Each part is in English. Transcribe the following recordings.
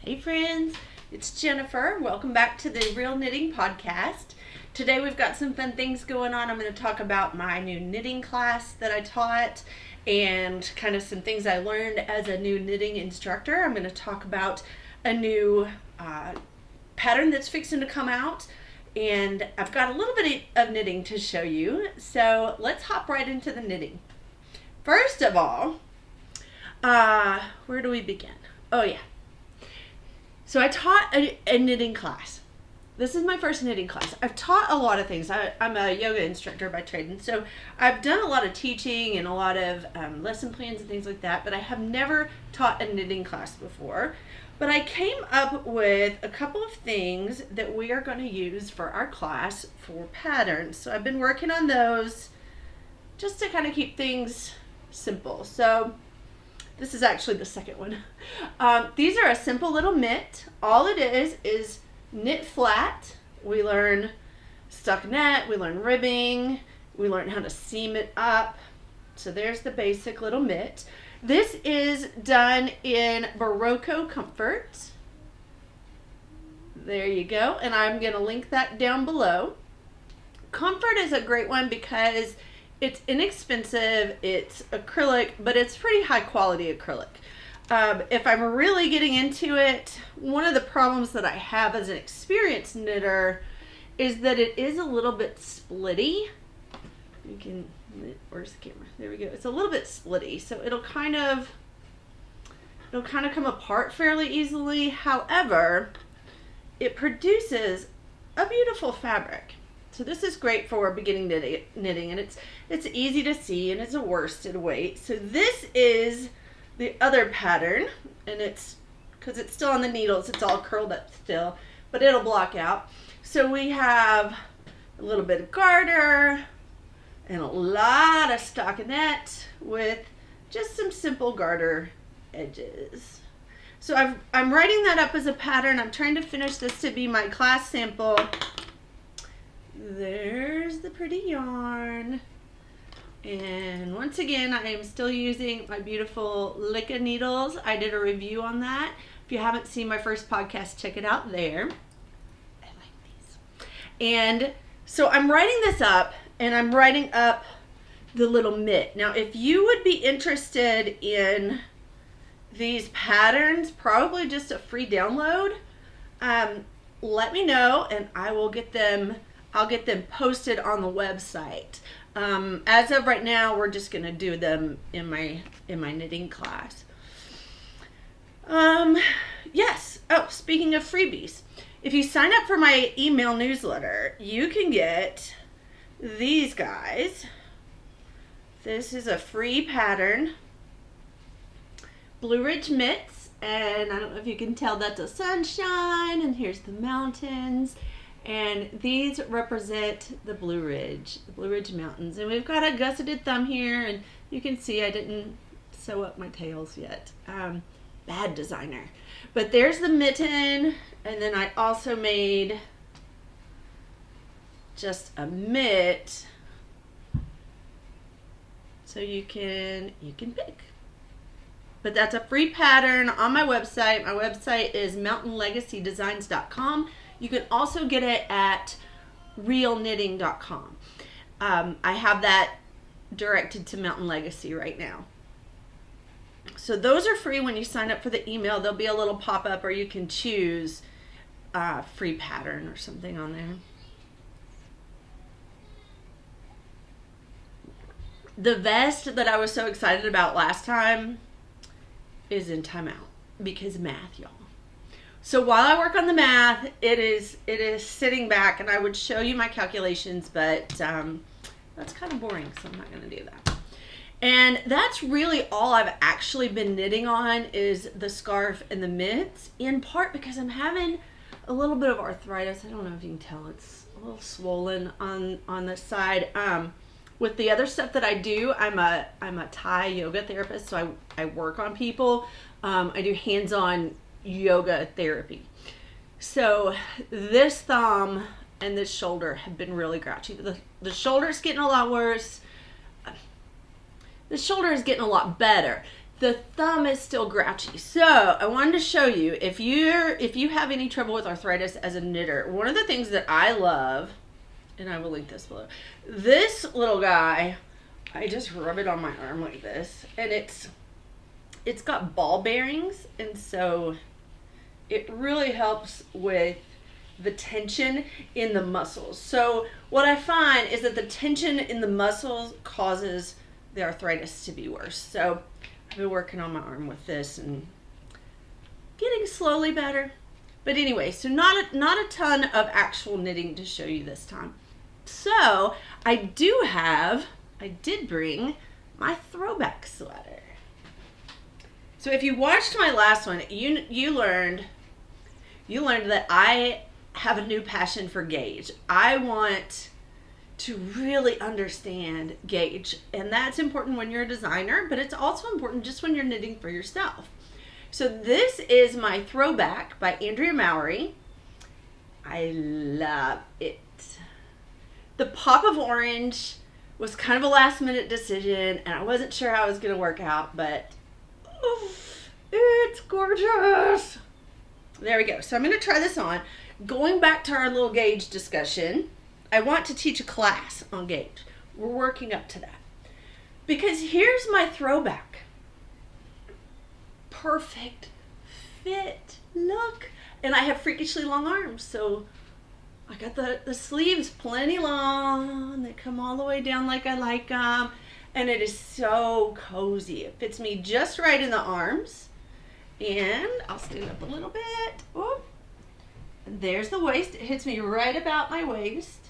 Hey friends, it's Jennifer. Welcome back to the Real Knitting Podcast. Today we've got some fun things going on. I'm going to talk about my new knitting class that I taught and kind of some things I learned as a new knitting instructor. I'm going to talk about a new pattern that's fixing to come out, and I've got a little bit of knitting to show you. So let's hop right into the knitting. First of all, where do we begin? Oh yeah. So I taught a knitting class. This is my first knitting class. I've taught a lot of things. I'm a yoga instructor by trade, and so I've done a lot of teaching and a lot of lesson plans and things like that, but I have never taught a knitting class before. But I came up with a couple of things that we are going to use for our class for patterns. So I've been working on those just to kind of keep things simple. So this is actually the second one. These are a simple little mitt. All it is knit flat. We learn stockinette, we learn ribbing, we learn how to seam it up. So there's the basic little mitt. This is done in Barocco Comfort. There you go, and I'm going to link that down below. Comfort is a great one because it's inexpensive, it's acrylic, but it's pretty high quality acrylic. If I'm really getting into it, one of the problems that I have as an experienced knitter is that it is a little bit splitty. You can, where's the camera? There we go. It's a little bit splitty, so it'll kind of come apart fairly easily. However, it produces a beautiful fabric. So this is great for beginning knitting, and it's easy to see, and it's a worsted weight. So this is the other pattern, and it's because it's still on the needles, it's all curled up still, but it'll block out. So we have a little bit of garter and a lot of stockinette with just some simple garter edges. So I'm writing that up as a pattern. I'm trying to finish this to be my class sample. There's the pretty yarn. And once again, I am still using my beautiful Licka needles. I did a review on that. If you haven't seen my first podcast, check it out there. I like these. And so I'm writing this up, and I'm writing up the little mitt. Now, if you would be interested in these patterns, probably just a free download, let me know, and I will get them. I'll get them posted on the website. As of right now, we're just going to do them in my knitting class. Yes. Oh, speaking of freebies, if you sign up for my email newsletter, you can get these guys. This is a free pattern, Blue Ridge mitts, and I don't know if you can tell that's the sunshine, and here's the mountains. And these represent the Blue Ridge Mountains. And we've got a gusseted thumb here, and you can see I didn't sew up my tails yet. Bad designer. But there's the mitten, and then I also made just a mitt, so you can pick. But that's a free pattern on my website. My website is mountainlegacydesigns.com. You can also get it at realknitting.com. I have that directed to Mountain Legacy right now. So those are free when you sign up for the email. There'll be a little pop-up, or you can choose a free pattern or something on there. The vest that I was so excited about last time is in timeout because math, y'all. So while I work on the math, it is sitting back, and I would show you my calculations, but that's kind of boring, so I'm not going to do that. And that's really all I've actually been knitting on is the scarf and the mitts, in part because I'm having a little bit of arthritis. I don't know if you can tell, it's a little swollen on the side. With the other stuff that I do, I'm a Thai yoga therapist, so I work on people. I do hands-on yoga therapy. So this thumb and this shoulder have been really grouchy. The shoulder's getting a lot worse. The shoulder is getting a lot better. the thumb is still grouchy. So I wanted to show you, if you have any trouble with arthritis as a knitter, one of the things that I love, and I will link this below, this little guy, I just rub it on my arm like this, and it's got ball bearings, and so it really helps with the tension in the muscles. So what I find is that the tension in the muscles causes the arthritis to be worse. So I've been working on my arm with this and getting slowly better. But anyway, so not a ton of actual knitting to show you this time. So I did bring my throwback sweater. So if you watched my last one, you learned that I have a new passion for gauge. I want to really understand gauge, and that's important when you're a designer, but it's also important just when you're knitting for yourself. So this is my Throwback by Andrea Mowry. I love it. The pop of orange was kind of a last minute decision, and I wasn't sure how it was going to work out, but it's gorgeous. There we go. So I'm going to try this on. Going back to our little gauge discussion, I want to teach a class on gauge. We're working up to that. Because here's my throwback. Perfect fit. Look. And I have freakishly long arms, so I got the sleeves plenty long. They come all the way down like I like them. And it is so cozy. It fits me just right in the arms. And I'll stand up a little bit. Oh. And there's the waist. It hits me right about my waist.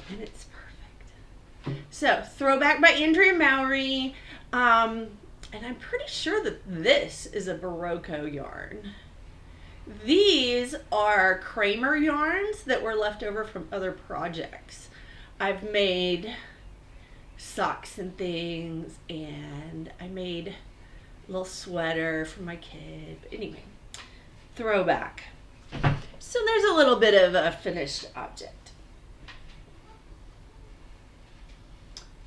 And it's perfect. So, Throwback by Andrea Mowry. And I'm pretty sure that this is a Barocco yarn. These are Kramer yarns that were left over from other projects. I've made socks and things, and I made a little sweater for my kid. But anyway, Throwback. So there's a little bit of a finished object.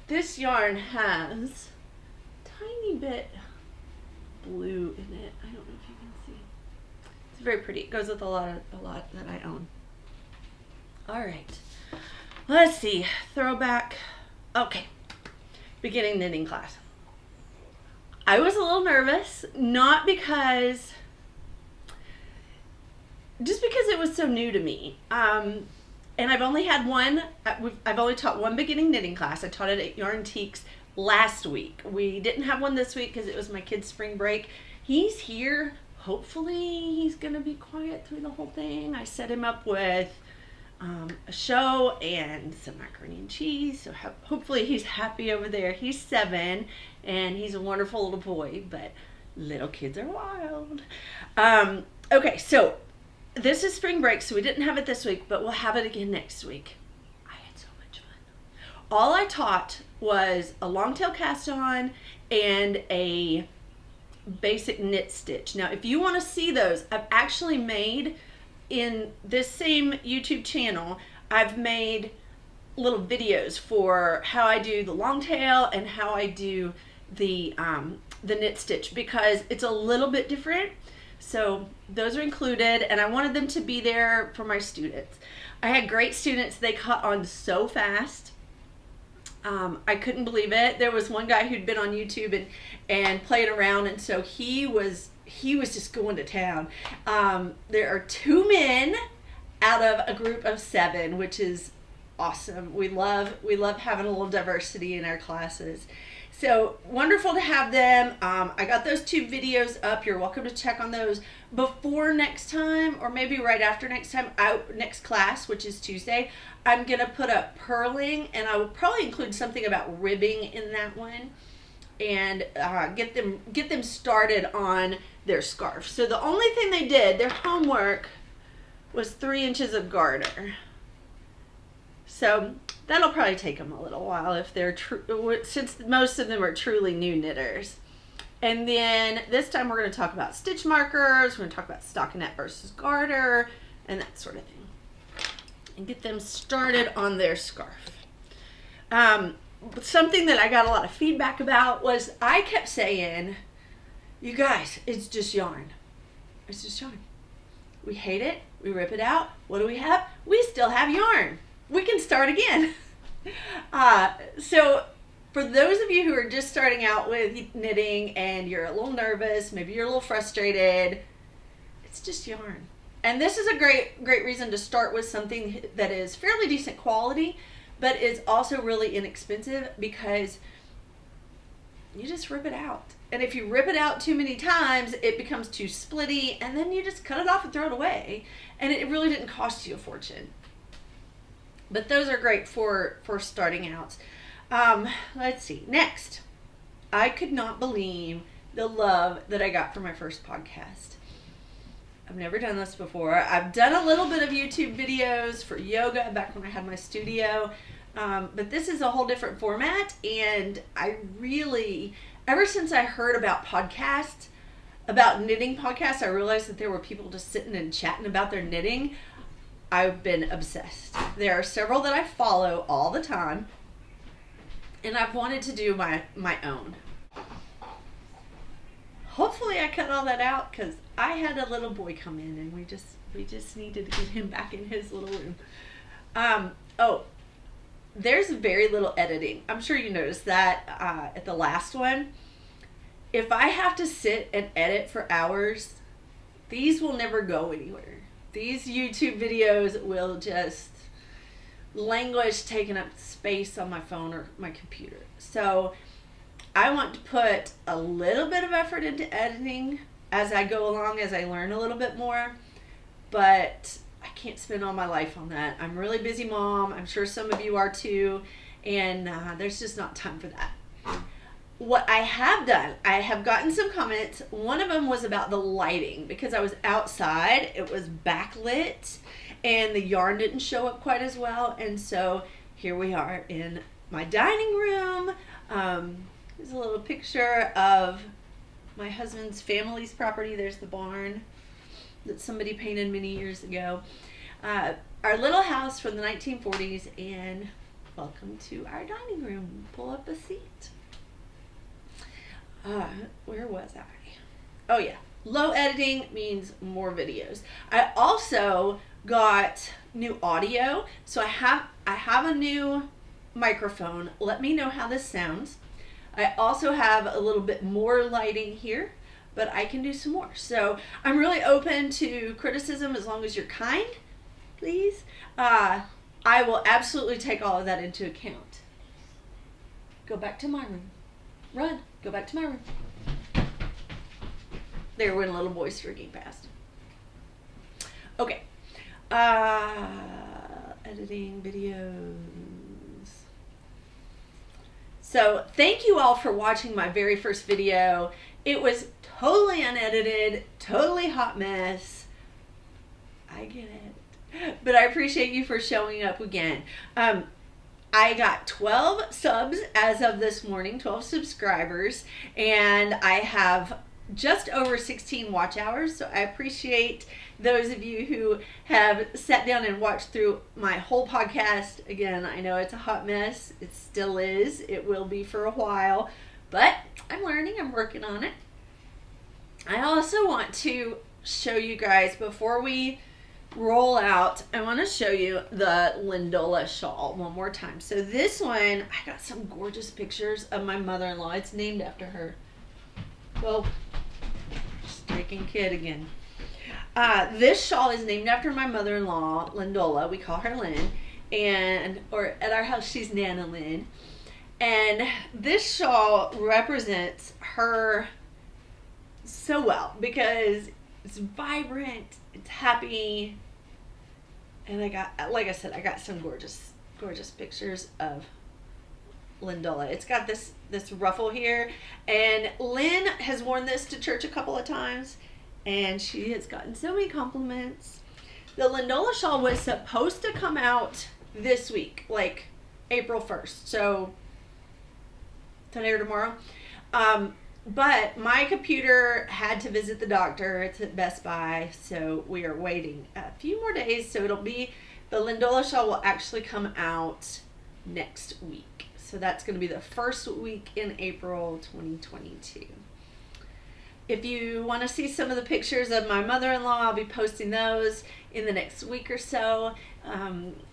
This yarn has a tiny bit blue in it. I don't know if you can see. It's very pretty. It goes with a lot that I own. All right. Let's see. Throwback. Okay. Beginning knitting class. I was a little nervous, not because, just because it was so new to me. And I've only had one, I've only taught one beginning knitting class. I taught it at Yarn Teaks last week. We didn't have one this week because it was my kid's spring break. He's here. Hopefully he's going to be quiet through the whole thing. I set him up with a show and some macaroni and cheese. So hopefully he's happy over there. He's 7 and he's a wonderful little boy, but little kids are wild. Okay, so this is spring break, so we didn't have it this week, but we'll have it again next week. I had so much fun. All I taught was a long tail cast on and a basic knit stitch. Now, if you want to see those, I've actually made in this same YouTube channel, I've made little videos for how I do the long tail and how I do the knit stitch, because it's a little bit different. So those are included, and I wanted them to be there for my students. I had great students. They caught on so fast. I couldn't believe it. There was one guy who'd been on YouTube and played around, and so he was just going to town. There are 2 men out of a group of 7, which is awesome. We love having a little diversity in our classes. So wonderful to have them. I got those 2 videos up. You're welcome to check on those before next time, or maybe right after next time, next class, which is Tuesday. I'm going to put up purling, and I will probably include something about ribbing in that one, and get them started on their scarf. So the only thing they did, their homework, was 3 inches of garter. So that'll probably take them a little while if they're since most of them are truly new knitters. And then this time we're going to talk about stitch markers. We're going to talk about stockinette versus garter and that sort of thing, and get them started on their scarf. something that I got a lot of feedback about was I kept saying, you guys, it's just yarn. It's just yarn. We hate it. We rip it out. What do we have? We still have yarn. We can start again. So for those of you who are just starting out with knitting and you're a little nervous, maybe you're a little frustrated, it's just yarn. And this is a great reason to start with something that is fairly decent quality, but is also really inexpensive, because you just rip it out. And if you rip it out too many times, it becomes too splitty, and then you just cut it off and throw it away. And it really didn't cost you a fortune. But those are great for starting out. Let's see. Next, I could not believe the love that I got for my first podcast. I've never done this before. I've done a little bit of YouTube videos for yoga back when I had my studio. But this is a whole different format. And I really, ever since I heard about podcasts, about knitting podcasts, I realized that there were people just sitting and chatting about their knitting. I've been obsessed. There are several that I follow all the time. And I've wanted to do my own. Hopefully I cut all that out, because I had a little boy come in and we just needed to get him back in his little room. There's very little editing. I'm sure you noticed that at the last one. If I have to sit and edit for hours, these will never go anywhere. These YouTube videos will just languish, taking up space on my phone or my computer. So I want to put a little bit of effort into editing as I go along, as I learn a little bit more, but I can't spend all my life on that. I'm a really busy mom. I'm sure some of you are too, and there's just not time for that. What I have done, I have gotten some comments. One of them was about the lighting, because I was outside, it was backlit, and the yarn didn't show up quite as well. And so here we are in my dining room. There's a little picture of my husband's family's property. There's the barn that somebody painted many years ago. Our little house from the 1940s, and welcome to our dining room. Pull up a seat. Where was I? Oh yeah, low editing means more videos. I also got new audio, so I have a new microphone. Let me know how this sounds. I also have a little bit more lighting here, but I can do some more. So I'm really open to criticism, as long as you're kind, please. I will absolutely take all of that into account. Go back to my room. Run. Go back to my room. There went a little boy streaking past. Okay. Editing videos. So thank you all for watching my very first video. It was totally unedited, totally hot mess. I get it. But I appreciate you for showing up again. I got 12 subs as of this morning, 12 subscribers, and I have just over 16 watch hours. So I appreciate those of you who have sat down and watched through my whole podcast. Again, I know it's a hot mess. It still is. It will be for a while, but I'm learning. I'm working on it. I also want to show you guys, before we roll out, I want to show you the Lindola shawl one more time. So this one, I got some gorgeous pictures of my mother-in-law. It's named after her. Well, streaking kid again. This shawl is named after my mother-in-law, Lindola. We call her Lynn, or at our house she's Nana Lynn. And this shawl represents her so well, because it's vibrant, it's happy, and I got, like I said, I got some gorgeous pictures of Lindola. It's got this ruffle here, and Lynn has worn this to church a couple of times, and she has gotten so many compliments. The Lindola shawl was supposed to come out this week, like April 1st, so today or tomorrow. But my computer had to visit the doctor. It's at Best Buy, so we are waiting a few more days. So the Lindola shawl will actually come out next week. So that's going to be the first week in April 2022. If you want to see some of the pictures of my mother-in-law, I'll be posting those in the next week or so.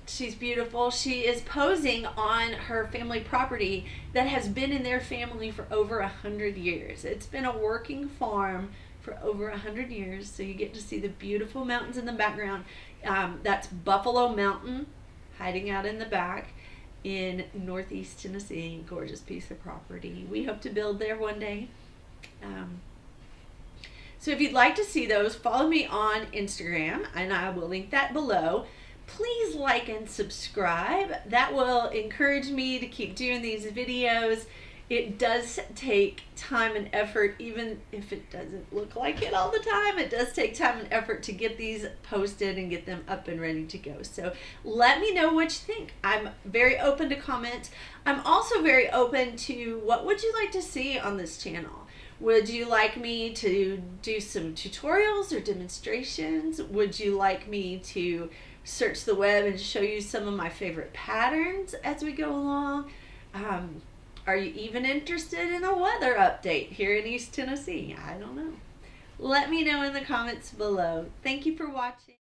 She's beautiful. She is posing on her family property that has been in their family for over 100 years. It's been a working farm for over 100 years, so you get to see the beautiful mountains in the background. That's Buffalo Mountain hiding out in the back in Northeast Tennessee. Gorgeous piece of property. We hope to build there one day. So if you'd like to see those, follow me on Instagram, and I will link that below. Please like and subscribe. That will encourage me to keep doing these videos. It does take time and effort, even if it doesn't look like it all the time. It does take time and effort to get these posted and get them up and ready to go. So let me know what you think. I'm very open to comments. I'm also very open to what would you like to see on this channel. Would you like me to do some tutorials or demonstrations? Would you like me to search the web and show you some of my favorite patterns as we go along? Are you even interested in a weather update here in East Tennessee? I don't know. Let me know in the comments below. Thank you for watching.